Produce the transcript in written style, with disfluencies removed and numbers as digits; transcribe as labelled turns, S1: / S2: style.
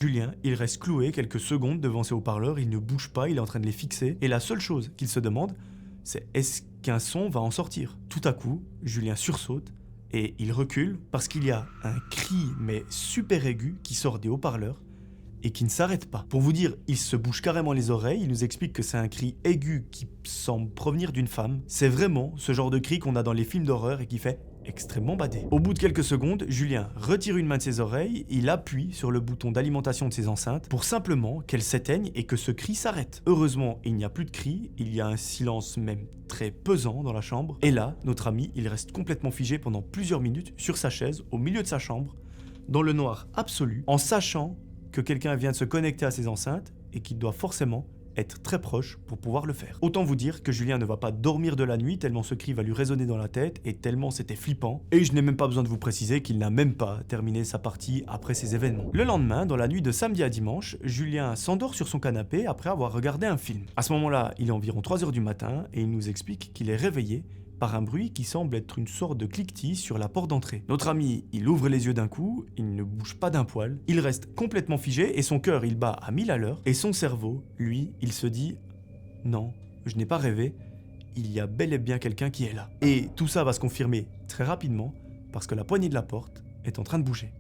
S1: Julien, il reste cloué quelques secondes devant ses haut-parleurs, il ne bouge pas, il est en train de les fixer, et la seule chose qu'il se demande, c'est est-ce qu'un son va en sortir? Tout à coup, Julien sursaute, et il recule parce qu'il y a un cri, mais super aigu, qui sort des haut-parleurs, et qui ne s'arrête pas. Pour vous dire, il se bouge carrément les oreilles, il nous explique que c'est un cri aigu qui semble provenir d'une femme. C'est vraiment ce genre de cri qu'on a dans les films d'horreur et qui fait extrêmement badé. Au bout de quelques secondes, Julien retire une main de ses oreilles, il appuie sur le bouton d'alimentation de ses enceintes pour simplement qu'elles s'éteignent et que ce cri s'arrête. Heureusement, il n'y a plus de cri, il y a un silence même très pesant dans la chambre. Et là, notre ami, il reste complètement figé pendant plusieurs minutes sur sa chaise, au milieu de sa chambre, dans le noir absolu, en sachant que quelqu'un vient de se connecter à ses enceintes et qu'il doit forcément être très proche pour pouvoir le faire. Autant vous dire que Julien ne va pas dormir de la nuit tellement ce cri va lui résonner dans la tête et tellement c'était flippant. Et je n'ai même pas besoin de vous préciser qu'il n'a même pas terminé sa partie après ces événements. Le lendemain, dans la nuit de samedi à dimanche, Julien s'endort sur son canapé après avoir regardé un film. À ce moment-là, il est environ 3h du matin et il nous explique qu'il est réveillé par un bruit qui semble être une sorte de cliquetis sur la porte d'entrée. Notre ami, il ouvre les yeux d'un coup, il ne bouge pas d'un poil, il reste complètement figé et son cœur il bat à 1000 à l'heure et son cerveau, lui, il se dit « Non, je n'ai pas rêvé, il y a bel et bien quelqu'un qui est là ». Et tout ça va se confirmer très rapidement parce que la poignée de la porte est en train de bouger.